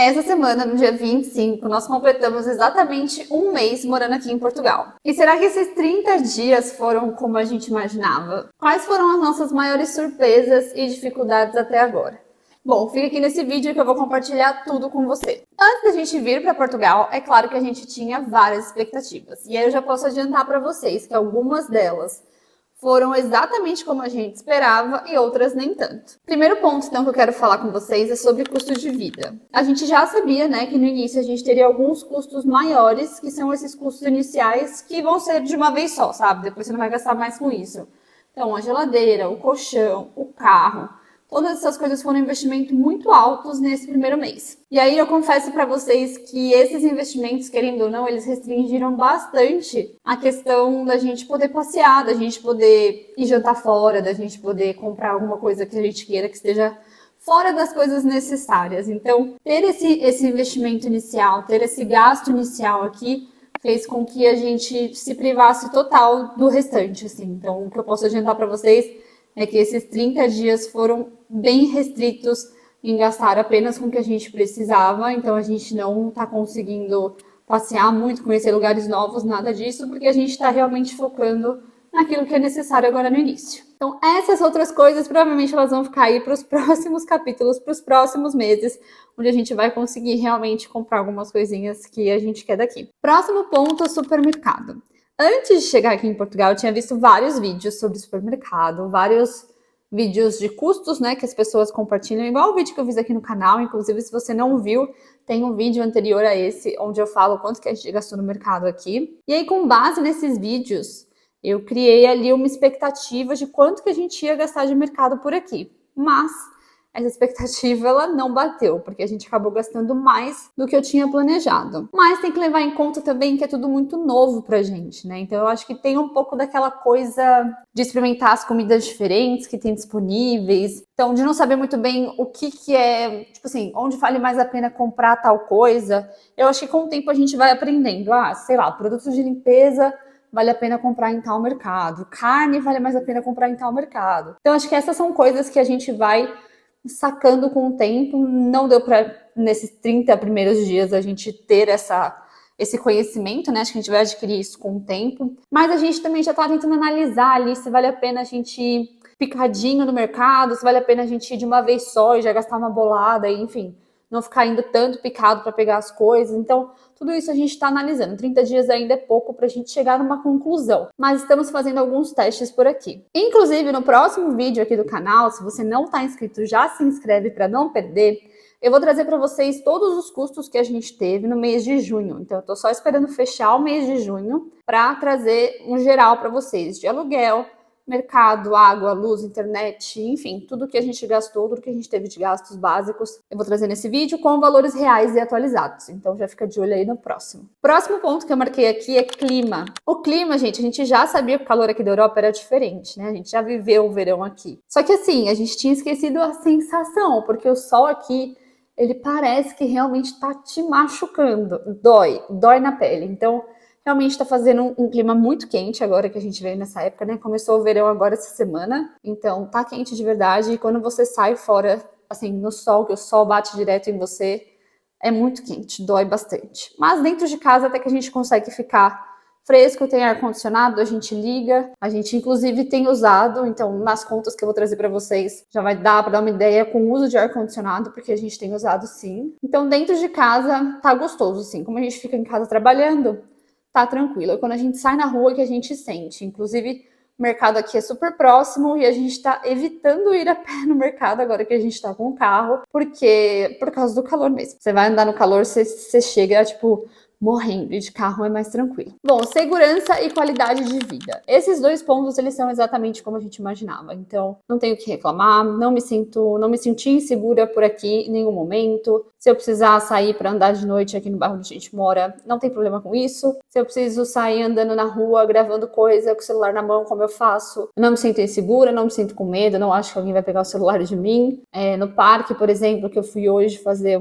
Essa semana, no dia 25, nós completamos exatamente um mês morando aqui em Portugal. E será que esses 30 dias foram como a gente imaginava? Quais foram as nossas maiores surpresas e dificuldades até agora? Bom, fica aqui nesse vídeo que eu vou compartilhar tudo com você. Antes da gente vir para Portugal, é claro que a gente tinha várias expectativas. E aí eu já posso adiantar para vocês que algumas delas foram exatamente como a gente esperava e outras nem tanto. Primeiro ponto, então, que eu quero falar com vocês é sobre custo de vida. A gente já sabia, né, que no início a gente teria alguns custos maiores, que são esses custos iniciais que vão ser de uma vez só, sabe? Depois você não vai gastar mais com isso. Então, a geladeira, o colchão, o carro, todas essas coisas foram investimentos muito altos nesse primeiro mês. E aí eu confesso para vocês que esses investimentos, querendo ou não, eles restringiram bastante a questão da gente poder passear, da gente poder ir jantar fora, da gente poder comprar alguma coisa que a gente queira que esteja fora das coisas necessárias. Então, ter esse investimento inicial, ter esse gasto inicial aqui, fez com que a gente se privasse total do restante, assim. Então, o que eu posso adiantar para vocês é que esses 30 dias foram bem restritos em gastar apenas com o que a gente precisava, então a gente não está conseguindo passear muito, conhecer lugares novos, nada disso, porque a gente está realmente focando naquilo que é necessário agora no início. Então essas outras coisas, provavelmente elas vão ficar aí para os próximos capítulos, para os próximos meses, onde a gente vai conseguir realmente comprar algumas coisinhas que a gente quer daqui. Próximo ponto, supermercado. Antes de chegar aqui em Portugal, eu tinha visto vários vídeos sobre supermercado, vários vídeos de custos, né, que as pessoas compartilham, igual o vídeo que eu fiz aqui no canal. Inclusive, se você não viu, tem um vídeo anterior a esse, onde eu falo quanto que a gente gastou no mercado aqui. E aí, com base nesses vídeos, eu criei ali uma expectativa de quanto que a gente ia gastar de mercado por aqui. Mas essa expectativa ela não bateu, porque a gente acabou gastando mais do que eu tinha planejado. Mas tem que levar em conta também que é tudo muito novo pra gente, né? Então eu acho que tem um pouco daquela coisa de experimentar as comidas diferentes que tem disponíveis. Então, de não saber muito bem o que é, tipo assim, onde vale mais a pena comprar tal coisa. Eu acho que com o tempo a gente vai aprendendo. Ah, sei lá, produtos de limpeza vale a pena comprar em tal mercado. Carne vale mais a pena comprar em tal mercado. Então, acho que essas são coisas que a gente vai sacando com o tempo. Não deu para, nesses 30 primeiros dias, a gente ter esse conhecimento, né? Acho que a gente vai adquirir isso com o tempo. Mas a gente também já tá tentando analisar ali se vale a pena a gente ir picadinho no mercado, se vale a pena a gente ir de uma vez só e já gastar uma bolada, enfim, não ficar indo tanto picado para pegar as coisas. Então, tudo isso a gente está analisando. 30 dias ainda é pouco para a gente chegar numa conclusão, mas estamos fazendo alguns testes por aqui. Inclusive, no próximo vídeo aqui do canal, se você não está inscrito, já se inscreve para não perder. Eu vou trazer para vocês todos os custos que a gente teve no mês de junho. Então, eu estou só esperando fechar o mês de junho para trazer um geral para vocês de aluguel, mercado, água, luz, internet, enfim, tudo que a gente gastou, tudo que a gente teve de gastos básicos, eu vou trazer nesse vídeo com valores reais e atualizados. Então já fica de olho aí no próximo. Próximo ponto que eu marquei aqui é clima. O clima, gente, a gente já sabia que o calor aqui da Europa era diferente, né? A gente já viveu o verão aqui. Só que assim, a gente tinha esquecido a sensação, porque o sol aqui, ele parece que realmente tá te machucando. Dói na pele. Então, realmente está fazendo um clima muito quente agora que a gente veio nessa época, né? Começou o verão agora essa semana, então tá quente de verdade. E quando você sai fora, assim, no sol, que o sol bate direto em você, é muito quente, dói bastante. Mas dentro de casa até que a gente consegue ficar fresco, tem ar-condicionado, a gente liga, a gente inclusive tem usado, então nas contas que eu vou trazer para vocês já vai dar para dar uma ideia com o uso de ar-condicionado, porque a gente tem usado sim. Então dentro de casa tá gostoso, sim, como a gente fica em casa trabalhando, tá tranquilo. É quando a gente sai na rua que a gente sente. Inclusive, o mercado aqui é super próximo e a gente tá evitando ir a pé no mercado agora que a gente tá com o carro, porque por causa do calor mesmo. Você vai andar no calor, você chega, tipo, morrendo, e de carro é mais tranquilo. Bom, segurança e qualidade de vida. Esses dois pontos, eles são exatamente como a gente imaginava. Então, não tenho o que reclamar, não me senti insegura por aqui em nenhum momento. Se eu precisar sair para andar de noite aqui no bairro onde a gente mora, não tem problema com isso. Se eu preciso sair andando na rua, gravando coisa com o celular na mão, como eu faço, não me sinto insegura, não me sinto com medo, não acho que alguém vai pegar o celular de mim. No parque, por exemplo, que eu fui hoje fazer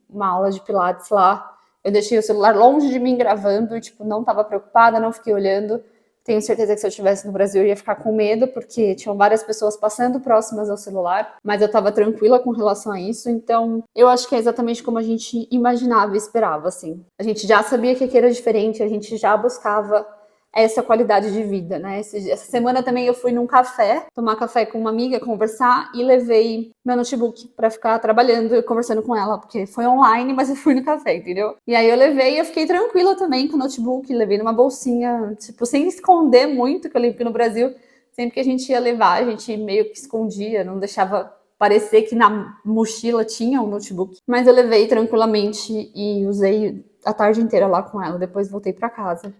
uma aula de pilates lá, eu deixei o celular longe de mim gravando e, tipo, não tava preocupada, não fiquei olhando. Tenho certeza que se eu estivesse no Brasil eu ia ficar com medo, porque tinham várias pessoas passando próximas ao celular, mas eu estava tranquila com relação a isso, então eu acho que é exatamente como a gente imaginava e esperava, assim. A gente já sabia que aqui era diferente, a gente já buscava essa qualidade de vida, né? Essa semana também eu fui num café, tomar café com uma amiga, conversar, e levei meu notebook pra ficar trabalhando e conversando com ela, porque foi online, mas eu fui no café, entendeu? E aí eu levei e eu fiquei tranquila também com o notebook, levei numa bolsinha, tipo, sem esconder muito, que eu lembro que no Brasil, sempre que a gente ia levar, a gente meio que escondia, não deixava parecer que na mochila tinha um notebook. Mas eu levei tranquilamente e usei a tarde inteira lá com ela, depois voltei pra casa.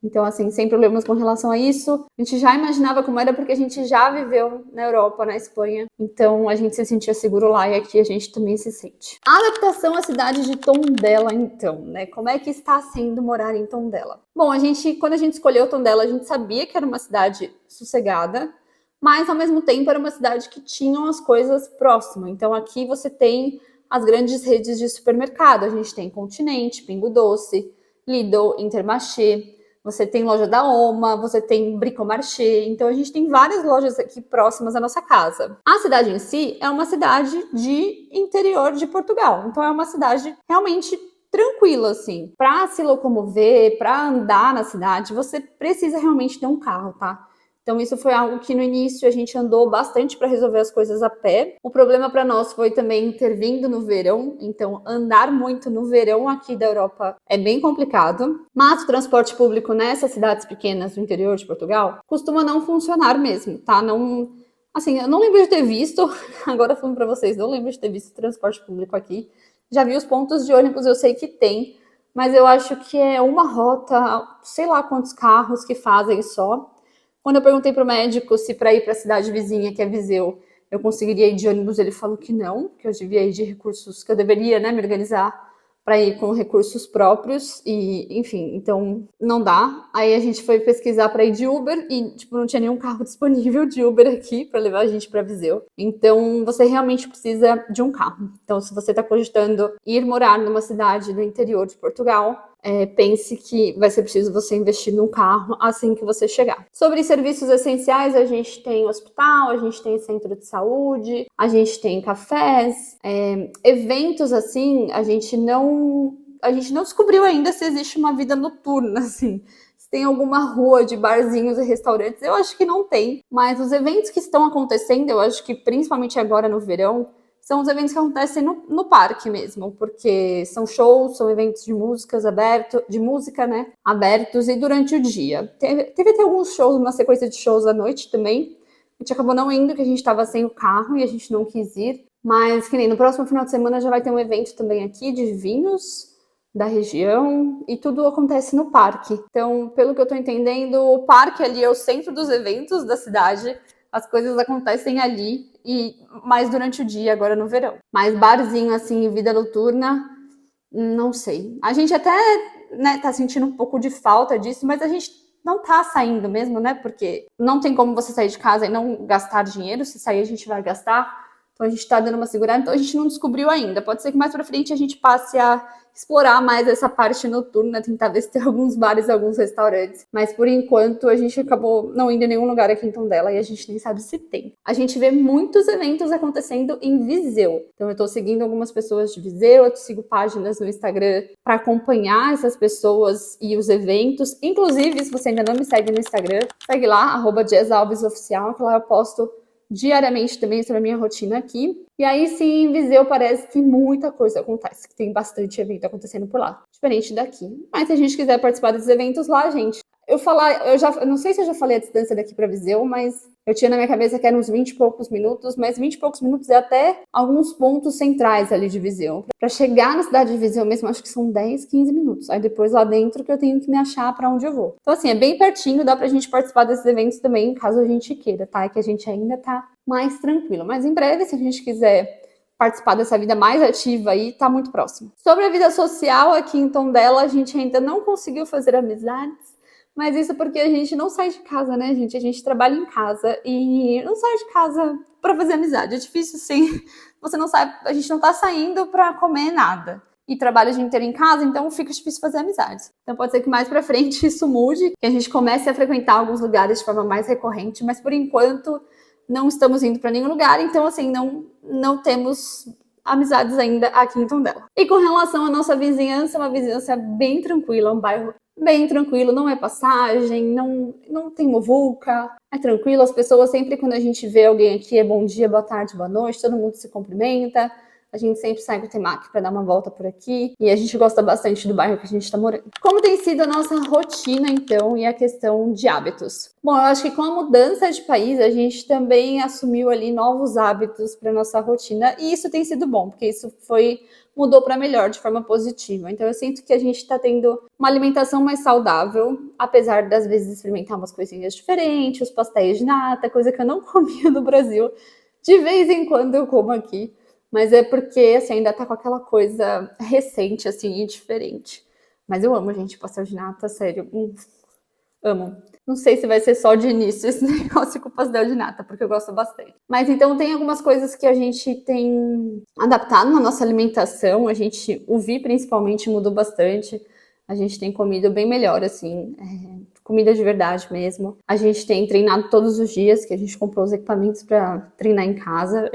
Então, assim, sem problemas com relação a isso. A gente já imaginava como era porque a gente já viveu na Europa, na Espanha. Então, a gente se sentia seguro lá e aqui a gente também se sente. A adaptação à cidade de Tondela, então, né? Como é que está sendo morar em Tondela? Bom, quando a gente escolheu Tondela, a gente sabia que era uma cidade sossegada, mas ao mesmo tempo era uma cidade que tinham as coisas próximas. Então, aqui você tem as grandes redes de supermercado. A gente tem Continente, Pingo Doce, Lidl, Intermarché. Você tem loja da Oma, você tem Bricomarché, então a gente tem várias lojas aqui próximas à nossa casa. A cidade em si é uma cidade de interior de Portugal, então é uma cidade realmente tranquila, assim. Para se locomover, para andar na cidade, você precisa realmente ter um carro, tá? Então isso foi algo que no início a gente andou bastante para resolver as coisas a pé. O problema para nós foi também ter vindo no verão, então andar muito no verão aqui da Europa é bem complicado. Mas o transporte público nessas cidades pequenas do interior de Portugal costuma não funcionar mesmo, tá? Não, assim, eu não lembro de ter visto, agora falando para vocês, não lembro de ter visto transporte público aqui. Já vi os pontos de ônibus, eu sei que tem, mas eu acho que é uma rota, sei lá quantos carros que fazem só. Quando eu perguntei pro médico se para ir para a cidade vizinha, que é Viseu, eu conseguiria ir de ônibus, ele falou que não, que eu devia ir de recursos, que eu deveria, né, me organizar para ir com recursos próprios e, enfim, então não dá. Aí a gente foi pesquisar para ir de Uber e, tipo, não tinha nenhum carro disponível de Uber aqui para levar a gente para Viseu. Então, você realmente precisa de um carro. Então, se você está cogitando ir morar numa cidade do interior de Portugal, pense que vai ser preciso você investir num carro assim que você chegar. Sobre serviços essenciais, a gente tem hospital, a gente tem centro de saúde, a gente tem cafés, eventos assim, a gente não descobriu ainda se existe uma vida noturna, assim. Se tem alguma rua de barzinhos e restaurantes, eu acho que não tem. Mas os eventos que estão acontecendo, eu acho que principalmente agora no verão, são os eventos que acontecem no parque mesmo, porque são shows, são eventos de músicas de música, né, abertos e durante o dia. Teve até alguns shows, uma sequência de shows à noite também. A gente acabou não indo, que a gente estava sem o carro e a gente não quis ir. Mas que nem no próximo final de semana já vai ter um evento também aqui de vinhos da região e tudo acontece no parque. Então, pelo que eu tô entendendo, o parque ali é o centro dos eventos da cidade. As coisas acontecem ali e mais durante o dia, agora no verão. Mas barzinho, assim, vida noturna, não sei. A gente até, né, tá sentindo um pouco de falta disso, mas a gente não tá saindo mesmo, né? Porque não tem como você sair de casa e não gastar dinheiro. Se sair, a gente vai gastar. Então a gente tá dando uma segurada, então a gente não descobriu ainda. Pode ser que mais pra frente a gente passe a explorar mais essa parte noturna, tentar ver se tem alguns bares, alguns restaurantes. Mas por enquanto a gente acabou não indo em nenhum lugar aqui em Tondela e a gente nem sabe se tem. A gente vê muitos eventos acontecendo em Viseu. Então eu tô seguindo algumas pessoas de Viseu, eu sigo páginas no Instagram para acompanhar essas pessoas e os eventos. Inclusive, se você ainda não me segue no Instagram, segue lá, @JessAlvesOficial, que lá eu posto diariamente também sobre a minha rotina aqui. E aí sim, em Viseu parece que muita coisa acontece, que tem bastante evento acontecendo por lá, diferente daqui. Mas se a gente quiser participar desses eventos lá, gente, eu não sei se eu já falei a distância daqui para Viseu, mas eu tinha na minha cabeça que eram uns 20 e poucos minutos, mas 20 e poucos minutos é até alguns pontos centrais ali de Viseu. Para chegar na cidade de Viseu mesmo, acho que são 10, 15 minutos. Aí depois lá dentro que eu tenho que me achar para onde eu vou. Então assim, é bem pertinho, dá pra gente participar desses eventos também, caso a gente queira, tá? É que a gente ainda tá mais tranquilo. Mas em breve, se a gente quiser participar dessa vida mais ativa aí, tá muito próximo. Sobre a vida social aqui em Tondela, a gente ainda não conseguiu fazer amizades, mas isso porque a gente não sai de casa, né, gente? A gente trabalha em casa e não sai de casa pra fazer amizade. É difícil, sim. Você não sai, a gente não tá saindo pra comer nada. e trabalha o dia inteiro em casa, então fica difícil fazer amizades. Então pode ser que mais pra frente isso mude, que a gente comece a frequentar alguns lugares de forma mais recorrente, mas por enquanto não estamos indo para nenhum lugar, então assim, não temos amizades ainda aqui em Tondela. E com relação à nossa vizinhança, uma vizinhança bem tranquila, um bairro bem tranquilo, não é passagem, não tem muvuca, é tranquilo, as pessoas sempre quando a gente vê alguém aqui é bom dia, boa tarde, boa noite, todo mundo se cumprimenta. A gente sempre sai com o Temaki para dar uma volta por aqui e a gente gosta bastante do bairro que a gente está morando. Como tem sido a nossa rotina, então, e a questão de hábitos? Bom, eu acho que com a mudança de país, a gente também assumiu ali novos hábitos para nossa rotina e isso tem sido bom, porque isso mudou para melhor, de forma positiva. Então, eu sinto que a gente está tendo uma alimentação mais saudável, apesar das vezes experimentar umas coisinhas diferentes, os pastéis de nata, coisa que eu não comia no Brasil. De vez em quando eu como aqui. Mas é porque, assim, ainda tá com aquela coisa recente, assim, e diferente. Mas eu amo, gente, pastel de nata, sério. Amo. Não sei se vai ser só de início esse negócio com pastel de nata, porque eu gosto bastante. Mas então tem algumas coisas que a gente tem adaptado na nossa alimentação. O Vi principalmente mudou bastante. A gente tem comido bem melhor, assim, comida de verdade mesmo. A gente tem treinado todos os dias, que a gente comprou os equipamentos para treinar em casa,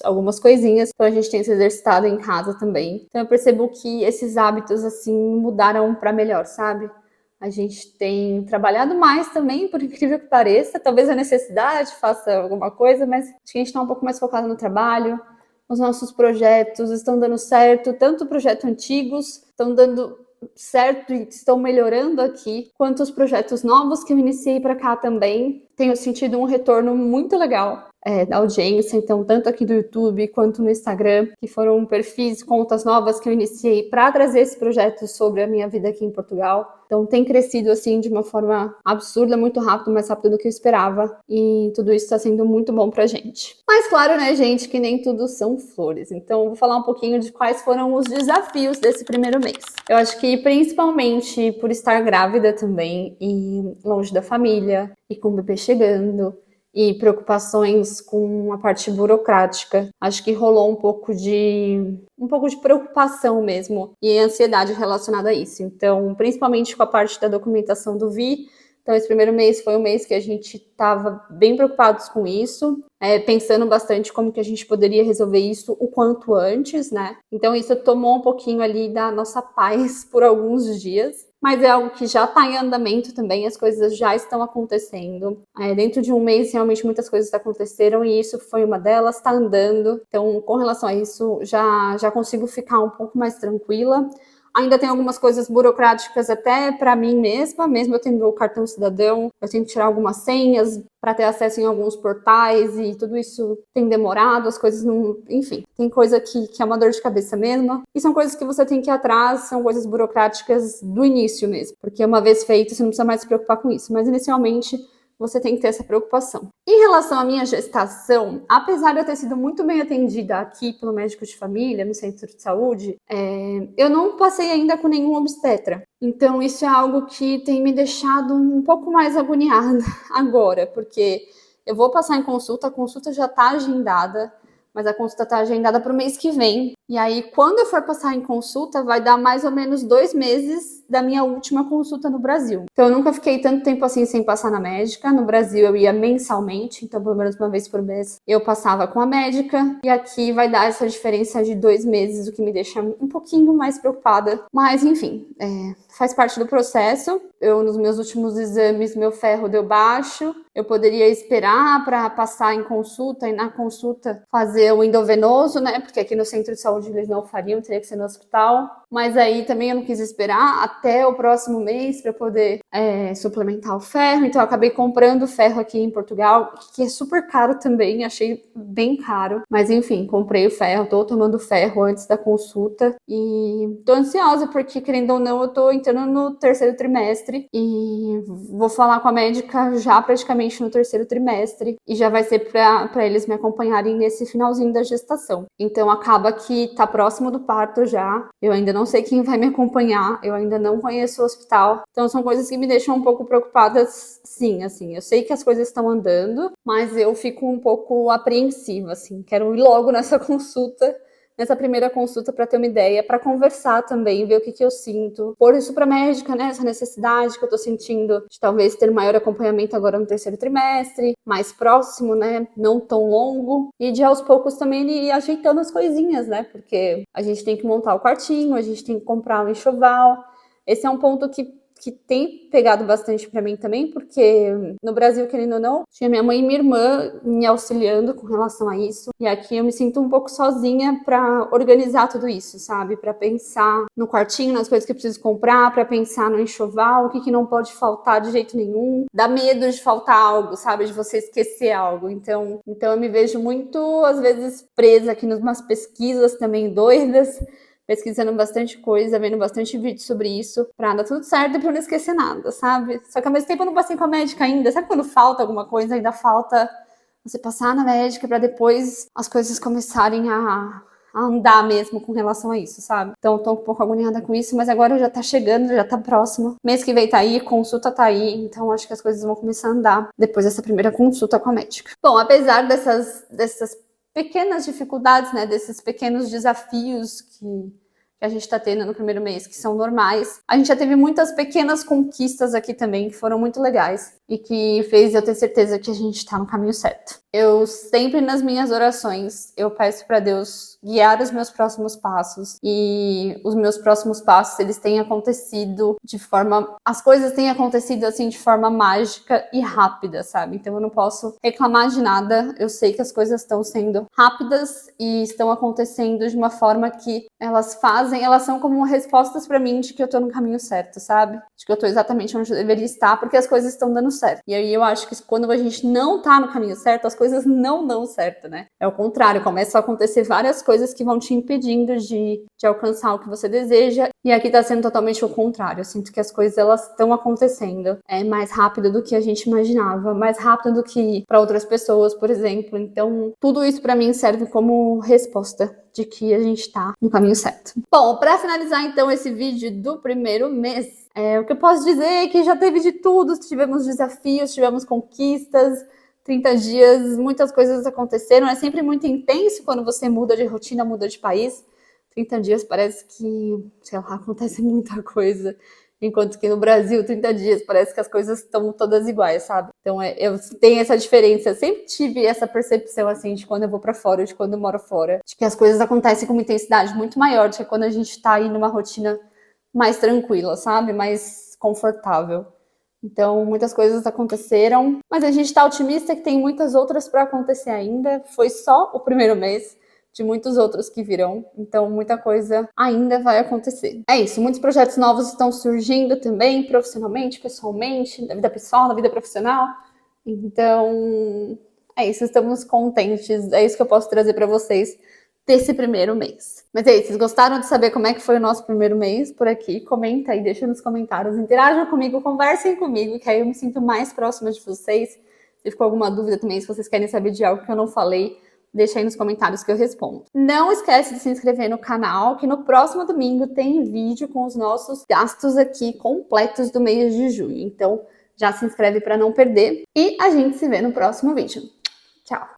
algumas coisinhas, então a gente tem se exercitado em casa também. Então eu percebo que esses hábitos, assim, mudaram para melhor, sabe? A gente tem trabalhado mais também, por incrível que pareça. Talvez a necessidade faça alguma coisa, mas acho que a gente está um pouco mais focado no trabalho. Os nossos projetos estão dando certo, tanto projetos antigos estão dando certo e estão melhorando aqui, quanto os projetos novos que eu iniciei para cá também. Tenho sentido um retorno muito legal da audiência, então tanto aqui do YouTube quanto no Instagram, que foram perfis, contas novas que eu iniciei para trazer esse projeto sobre a minha vida aqui em Portugal. Então tem crescido assim de uma forma absurda, muito rápido, mais rápido do que eu esperava, e tudo isso está sendo muito bom pra gente. Mas claro, né, gente, que nem tudo são flores. Então vou falar um pouquinho de quais foram os desafios desse primeiro mês. Eu acho que principalmente por estar grávida também e longe da família e com o bebê chegando, e preocupações com a parte burocrática. Acho que rolou um pouco de preocupação mesmo e ansiedade relacionada a isso. Então, principalmente com a parte da documentação do Vi. Então, esse primeiro mês foi um mês que a gente estava bem preocupados com isso, pensando bastante como que a gente poderia resolver isso o quanto antes, né? Então, isso tomou um pouquinho ali da nossa paz por alguns dias. Mas é algo que já está em andamento também, as coisas já estão acontecendo. Dentro de um mês, realmente, muitas coisas aconteceram e isso foi uma delas, está andando. Então, com relação a isso, já consigo ficar um pouco mais tranquila. Ainda tem algumas coisas burocráticas até para mim mesma, mesmo eu tendo o cartão cidadão, eu tenho que tirar algumas senhas para ter acesso em alguns portais e tudo isso tem demorado, as coisas não... Enfim, tem coisa que é uma dor de cabeça mesmo. E são coisas que você tem que ir atrás, são coisas burocráticas do início mesmo, porque uma vez feito você não precisa mais se preocupar com isso, mas inicialmente você tem que ter essa preocupação. Em relação à minha gestação, apesar de eu ter sido muito bem atendida aqui pelo médico de família, no centro de saúde, eu não passei ainda com nenhum obstetra. Então isso é algo que tem me deixado um pouco mais agoniada agora, porque eu vou passar em consulta, a consulta já está agendada, mas a consulta está agendada para o mês que vem. E aí, quando eu for passar em consulta, vai dar mais ou menos 2 meses da minha última consulta no Brasil. Então, eu nunca fiquei tanto tempo assim sem passar na médica. No Brasil, eu ia mensalmente, então pelo menos uma vez por mês eu passava com a médica. E aqui vai dar essa diferença de 2 meses, o que me deixa um pouquinho mais preocupada. Mas, enfim, faz parte do processo. Nos meus últimos exames, meu ferro deu baixo. Eu poderia esperar para passar em consulta e na consulta fazer o endovenoso, né? Porque aqui no centro de saúde eles não fariam, teria que ser no hospital. Mas aí também eu não quis esperar até o próximo mês para poder suplementar o ferro. Então eu acabei comprando ferro aqui em Portugal, que é super caro também, achei bem caro. Mas enfim, comprei o ferro, tô tomando ferro antes da consulta. E tô ansiosa porque, querendo ou não, eu tô entrando no 3º trimestre. E vou falar com a médica já praticamente no 3º trimestre. E já vai ser para eles me acompanharem nesse finalzinho da gestação. Então acaba que tá próximo do parto já. Eu ainda não sei quem vai me acompanhar, eu ainda não conheço o hospital. Então são coisas que me deixam um pouco preocupadas, sim, assim. Eu sei que as coisas estão andando, mas eu fico um pouco apreensiva, assim. Quero ir logo nessa consulta, nessa primeira consulta para ter uma ideia, para conversar também, ver o que eu sinto, pôr isso para médica, né, essa necessidade que eu tô sentindo de talvez ter maior acompanhamento agora no terceiro trimestre, mais próximo, né, não tão longo, e de aos poucos também ele ir ajeitando as coisinhas, né, porque a gente tem que montar o quartinho, a gente tem que comprar um enxoval. Esse é um ponto que tem pegado bastante pra mim também, porque no Brasil, querendo ou não, tinha minha mãe e minha irmã me auxiliando com relação a isso. E aqui eu me sinto um pouco sozinha pra organizar tudo isso, sabe? Pra pensar no quartinho, nas coisas que eu preciso comprar, pra pensar no enxoval, o que não pode faltar de jeito nenhum. Dá medo de faltar algo, sabe? De você esquecer algo. Então eu me vejo muito, às vezes, presa aqui em umas pesquisas também doidas, pesquisando bastante coisa, vendo bastante vídeo sobre isso, pra dar tudo certo e pra não esquecer nada, sabe? Só que ao mesmo tempo eu não passei com a médica ainda. Sabe quando falta alguma coisa, ainda falta você passar na médica pra depois as coisas começarem a andar mesmo com relação a isso, sabe? Então eu tô um pouco agoniada com isso, mas agora já tá chegando, já tá próximo. Mês que vem tá aí, consulta tá aí, então acho que as coisas vão começar a andar depois dessa primeira consulta com a médica. Bom, apesar dessas pequenas dificuldades, né, desses pequenos desafios que a gente está tendo no primeiro mês, que são normais. A gente já teve muitas pequenas conquistas aqui também, que foram muito legais e que fez eu ter certeza que a gente está no caminho certo. Eu sempre, nas minhas orações, eu peço para Deus guiar os meus próximos passos, e os meus próximos passos, eles têm acontecido as coisas têm acontecido assim de forma mágica e rápida, sabe? Então eu não posso reclamar de nada. Eu sei que as coisas estão sendo rápidas e estão acontecendo de uma forma que elas são como respostas para mim de que eu tô no caminho certo, sabe? De que eu tô exatamente onde eu deveria estar, porque as coisas estão dando certo. E aí eu acho que quando a gente não tá no caminho certo, as coisas não dão certo, né? É o contrário, começa a acontecer várias coisas que vão te impedindo de alcançar o que você deseja, e aqui tá sendo totalmente o contrário. Eu sinto que as coisas, elas estão acontecendo mais rápido do que a gente imaginava, mais rápido do que para outras pessoas, por exemplo. Então, tudo isso para mim serve como resposta de que a gente tá no caminho certo. Bom, para finalizar então esse vídeo do primeiro mês, o que eu posso dizer é que já teve de tudo, tivemos desafios, tivemos conquistas, 30 dias, muitas coisas aconteceram. É sempre muito intenso quando você muda de rotina, muda de país. 30 dias parece que, sei lá, acontece muita coisa. Enquanto que no Brasil, 30 dias, parece que as coisas estão todas iguais, sabe? Então, eu tenho essa diferença. Eu sempre tive essa percepção, assim, de quando eu vou pra fora, de quando eu moro fora. De que as coisas acontecem com uma intensidade muito maior do que quando a gente tá aí numa rotina mais tranquila, sabe? Mais confortável. Então, muitas coisas aconteceram, mas a gente tá otimista que tem muitas outras para acontecer ainda. Foi só o primeiro mês de muitos outros que virão, então muita coisa ainda vai acontecer. É isso, muitos projetos novos estão surgindo também, profissionalmente, pessoalmente, na vida pessoal, na vida profissional. Então, é isso, estamos contentes, é isso que eu posso trazer para vocês desse primeiro mês. Mas é isso, vocês gostaram de saber como é que foi o nosso primeiro mês por aqui? Comenta aí, deixa nos comentários, interajam comigo, conversem comigo, que aí eu me sinto mais próxima de vocês. Se ficou alguma dúvida também, se vocês querem saber de algo que eu não falei, deixa aí nos comentários que eu respondo. Não esquece de se inscrever no canal, que no próximo domingo tem vídeo com os nossos gastos aqui completos do mês de junho. Então, já se inscreve para não perder. E a gente se vê no próximo vídeo. Tchau!